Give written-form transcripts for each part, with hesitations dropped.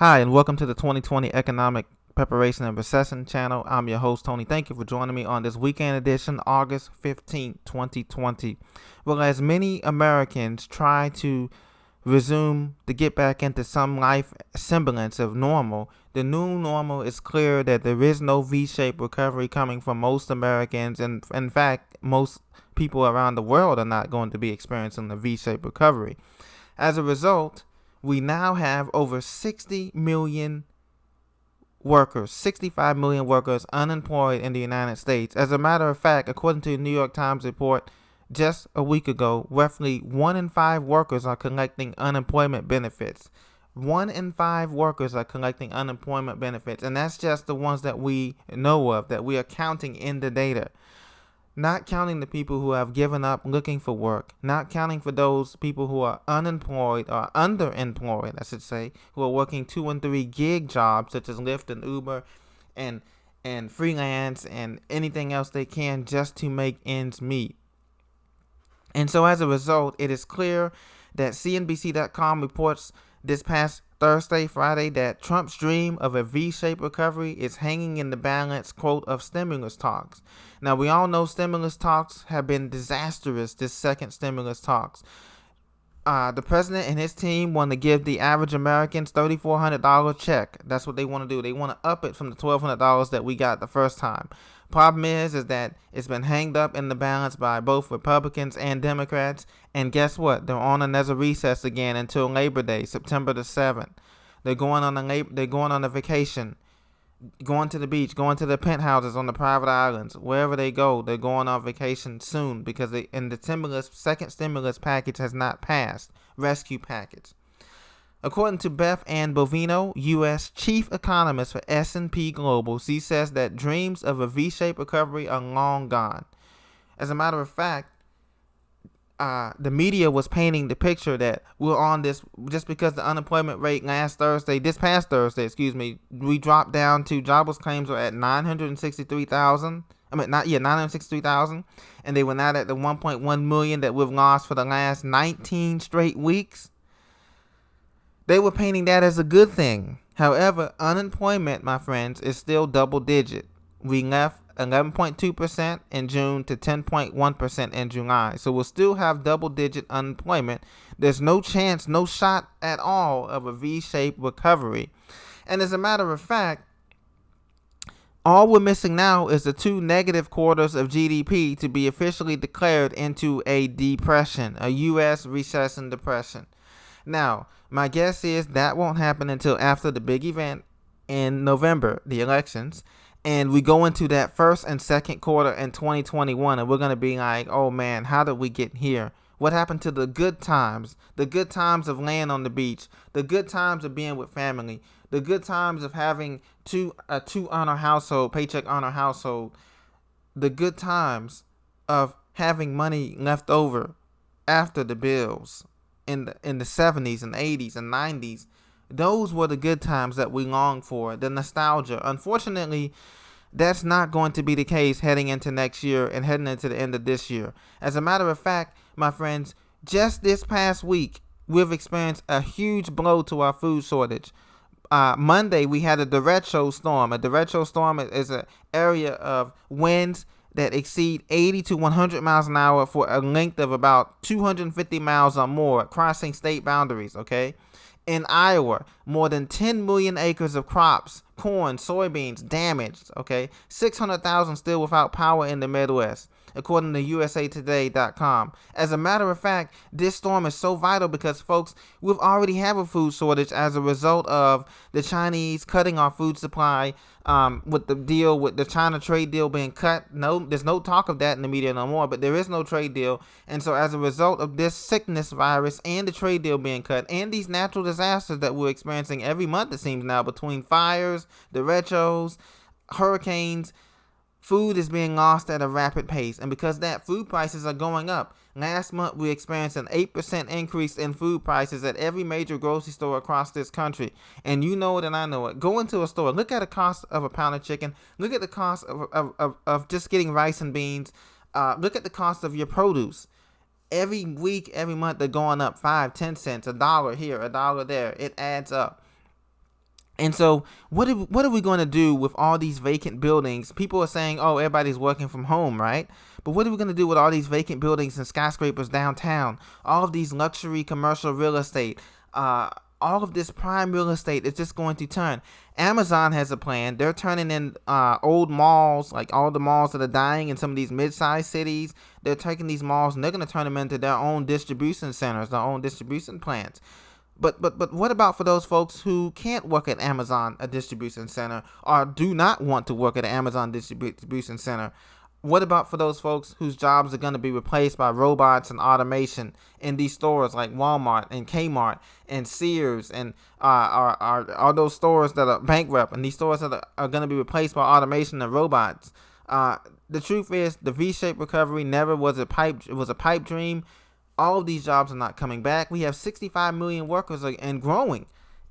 Hi, and welcome to the 2020 Economic Preparation and Recession channel. I'm your host, Tony. Thank you for joining me on this weekend edition, August 15th, 2020. Well, as many Americans try to resume to get back into some life semblance of normal, the new normal is clear that there is no V-shaped recovery coming from most Americans, and in fact, most people around the world are not going to be experiencing a V-shaped recovery. As a result, we now have over 60 million workers, 65 million workers unemployed in the United States. As a matter of fact, according to the New York Times report just a week ago, roughly 1 in 5 workers are collecting unemployment benefits. 1 in 5 workers are collecting unemployment benefits, and that's just the ones that we know of, that we are counting in the data. Not counting the people who have given up looking for work, not counting for those people who are unemployed or underemployed, I should say, who are working 2 and 3 gig jobs such as Lyft and Uber and freelance and anything else they can just to make ends meet. And so as a result, it is clear that CNBC.com reports this past Friday, that Trump's dream of a V-shaped recovery is hanging in the balance, quote, of stimulus talks. Now, we all know stimulus talks have been disastrous, this second stimulus talks. The president and his team want to give the average Americans $3,400 check. That's what they want to do. They want to up it from the $1,200 that we got the first time. Problem is that it's been hanged up in the balance by both Republicans and Democrats. And guess what? They're on another recess again until Labor Day, September the 7th. They're going on a vacation, going to the beach, going to the penthouses on the private islands. Wherever they go, they're going on vacation soon because the second stimulus package has not passed, rescue package. According to Beth Ann Bovino, U.S. chief economist for S&P Global, she says that dreams of a V-shaped recovery are long gone. As a matter of fact, the media was painting the picture that we're on this just because the unemployment rate this past Thursday, we dropped down to jobless claims are at 963,000. 963,000, and they were not at the 1.1 million that we've lost for the last 19 straight weeks. They were painting that as a good thing. However, unemployment, my friends, is still double digit. We left 11.2% in June to 10.1% in July. So we'll still have double digit unemployment. There's no chance, no shot at all of a V-shaped recovery. And as a matter of fact, all we're missing now is the 2 negative quarters of GDP to be officially declared into a depression, a U.S. recession depression. Now, my guess is that won't happen until after the big event in November, the elections, and we go into that first and second quarter in 2021, and we're going to be like, oh man, how did we get here? What happened to the good times? The good times of laying on the beach, the good times of being with family, the good times of having a two-earner household, paycheck earner household, the good times of having money left over after the bills. In the 70s and 80s and 90s, those were the good times that we longed for, the nostalgia. Unfortunately, that's not going to be the case heading into next year and heading into the end of this year. As a matter of fact, my friends, just this past week, we've experienced a huge blow to our food shortage. Monday, we had a derecho storm. A derecho storm is an area of winds that exceed 80 to 100 miles an hour for a length of about 250 miles or more, crossing state boundaries, okay? In Iowa, more than 10 million acres of crops, corn, soybeans damaged, okay? 600,000 still without power in the Midwest, according to usatoday.com. As a matter of fact, this storm is so vital because, folks, we've already have a food shortage as a result of the Chinese cutting our food supply, with the China trade deal being cut. No, there's no talk of that in the media no more, but there is no trade deal. And so as a result of this sickness virus and the trade deal being cut and these natural disasters that we're experiencing every month, it seems now, between fires, derechos, hurricanes, food is being lost at a rapid pace. And because that, food prices are going up. Last month, we experienced an 8% increase in food prices at every major grocery store across this country. And you know it and I know it. Go into a store. Look at the cost of a pound of chicken. Look at the cost of just getting rice and beans. Look at the cost of your produce. Every week, every month, they're going up 5, 10 cents, $1 here, $1 there. It adds up. And so what are we going to do with all these vacant buildings? People are saying, oh, everybody's working from home, right? But what are we going to do with all these vacant buildings and skyscrapers downtown? All of these luxury commercial real estate, all of this prime real estate is just going to turn. Amazon has a plan. They're turning in old malls, like all the malls that are dying in some of these mid-sized cities. They're taking these malls and they're going to turn them into their own distribution centers, their own distribution plants. But what about for those folks who can't work at Amazon, a distribution center, or do not want to work at an Amazon distribution center? What about for those folks whose jobs are going to be replaced by robots and automation in these stores like Walmart and Kmart and Sears and all those stores that are bankrupt and these stores that are going to be replaced by automation and robots? The truth is, the V-shaped recovery never was a pipe. It was a pipe dream. All of these jobs are not coming back. We have 65 million workers and growing.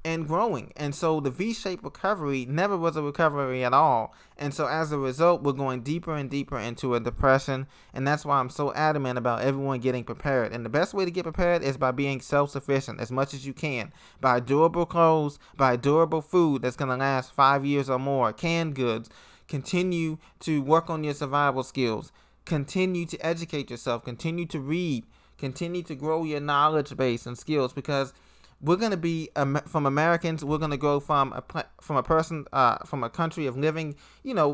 And so the V-shaped recovery never was a recovery at all. And so as a result, we're going deeper and deeper into a depression. And that's why I'm so adamant about everyone getting prepared. And the best way to get prepared is by being self-sufficient as much as you can. Buy durable clothes, buy durable food that's going to last 5 years or more, canned goods. Continue to work on your survival skills. Continue to educate yourself. Continue to read. Continue to grow your knowledge base and skills, because we're going to be from Americans. We're going to go from a country of living,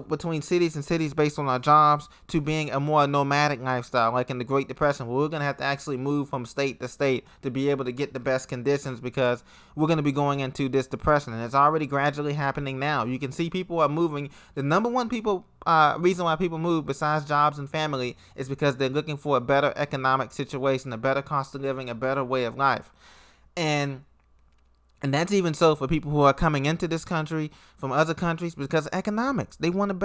between cities and cities based on our jobs, to being a more nomadic lifestyle, like in the Great Depression, where we're going to have to actually move from state to state to be able to get the best conditions, because we're going to be going into this depression, and it's already gradually happening now. You can see people are moving. The number one reason why people move, besides jobs and family, is because they're looking for a better economic situation, a better cost of living, a better way of life. And that's even so for people who are coming into this country from other countries, because economics. We want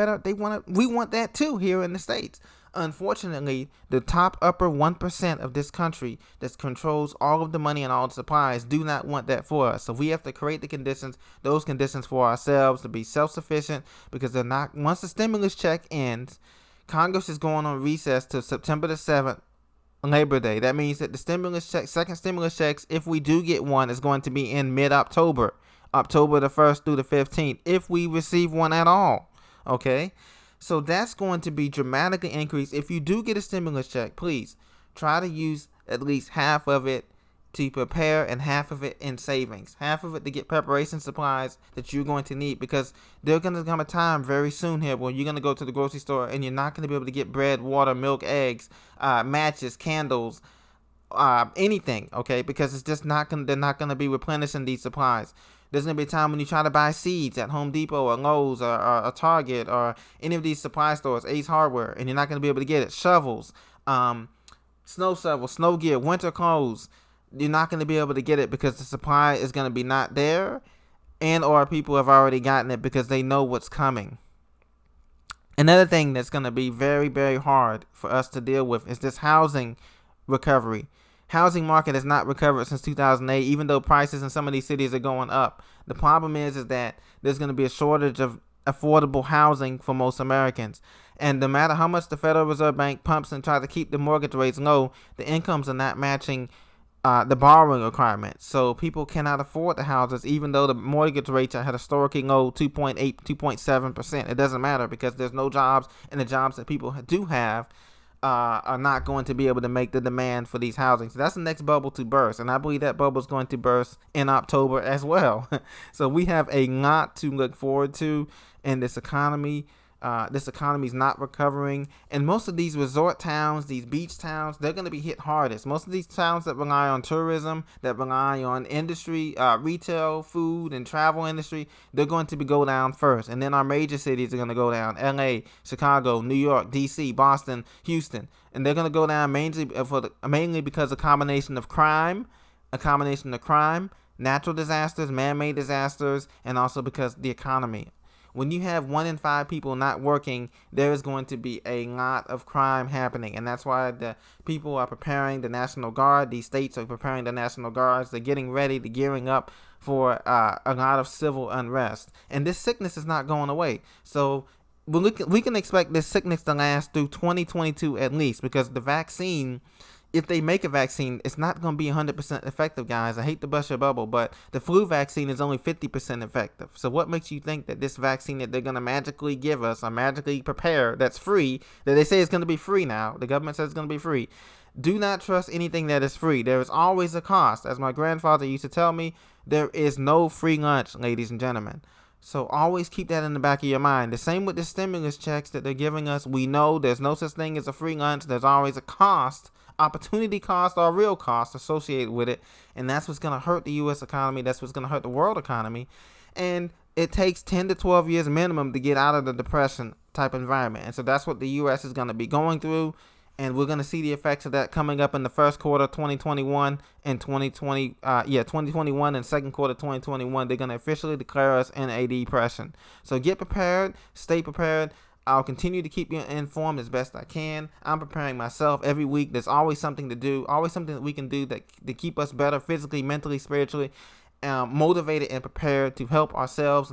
that too here in the States. Unfortunately, the top upper 1% of this country that controls all of the money and all the supplies do not want that for us. So we have to create those conditions for ourselves to be self-sufficient, because they're not. Once the stimulus check ends, Congress is going on recess till September the 7th. Labor Day. That means that the second stimulus checks, if we do get one, is going to be in mid-October, October the 1st through the 15th, if we receive one at all. Okay, so that's going to be dramatically increased. If you do get a stimulus check, please try to use at least half of it to prepare and half of it in savings, half of it to get preparation supplies that you're going to need, because there's going to come a time very soon here when you're going to go to the grocery store and you're not going to be able to get bread, water, milk, eggs, matches, candles, anything, okay, because it's just they're not going to be replenishing these supplies. There's going to be a time when you try to buy seeds at Home Depot or Lowe's or Target or any of these supply stores, Ace Hardware, and you're not going to be able to get it. Shovels, snow shovels, snow gear, winter clothes. You're not going to be able to get it because the supply is going to be not there, and or people have already gotten it because they know what's coming. Another thing that's going to be very, very hard for us to deal with is this housing recovery. Housing market has not recovered since 2008, even though prices in some of these cities are going up. The problem is that there's going to be a shortage of affordable housing for most Americans. And no matter how much the Federal Reserve Bank pumps and tries to keep the mortgage rates low, the incomes are not matching the borrowing requirements. So people cannot afford the houses, even though the mortgage rates are at historically low 2.8, 2.7%. It doesn't matter, because there's no jobs, and the jobs that people do have are not going to be able to make the demand for these housing. So that's the next bubble to burst, and I believe that bubble is going to burst in October as well. So we have a lot to look forward to in this economy. This economy is not recovering, and most of these resort towns, these beach towns, they're going to be hit hardest. Most of these towns that rely on tourism, that rely on industry, retail, food, and travel industry, they're going to go down first, and then our major cities are going to go down: LA, Chicago, New York, DC, Boston, Houston, and they're going to go down mainly because of a combination of crime, natural disasters, man-made disasters, and also because the economy. When you have 1 in 5 people not working, there is going to be a lot of crime happening. And that's why the people are preparing the National Guard. These states are preparing the National Guards. They're getting ready, they're gearing up for a lot of civil unrest. And this sickness is not going away. So we can expect this sickness to last through 2022 at least, because the vaccine if they make a vaccine, it's not going to be 100% effective, guys. I hate to bust your bubble, but the flu vaccine is only 50% effective. So what makes you think that this vaccine that they're going to magically give us or magically prepare that's free, that they say is going to be free now, the government says it's going to be free. Do not trust anything that is free. There is always a cost. As my grandfather used to tell me, there is no free lunch, ladies and gentlemen. So always keep that in the back of your mind. The same with the stimulus checks that they're giving us. We know there's no such thing as a free lunch. There's always a cost, opportunity cost or real cost associated with it. And that's what's going to hurt the U.S. economy. That's what's going to hurt the world economy. And it takes 10 to 12 years minimum to get out of the depression type environment. And so that's what the U.S. is going to be going through. And we're going to see the effects of that coming up in the first quarter 2021 and 2021 and second quarter 2021. They're going to officially declare us in a depression. So get prepared, stay prepared. I'll continue to keep you informed as best I can. I'm preparing myself every week. There's always something to do, always something that we can do that to keep us better physically, mentally, spiritually, motivated and prepared to help ourselves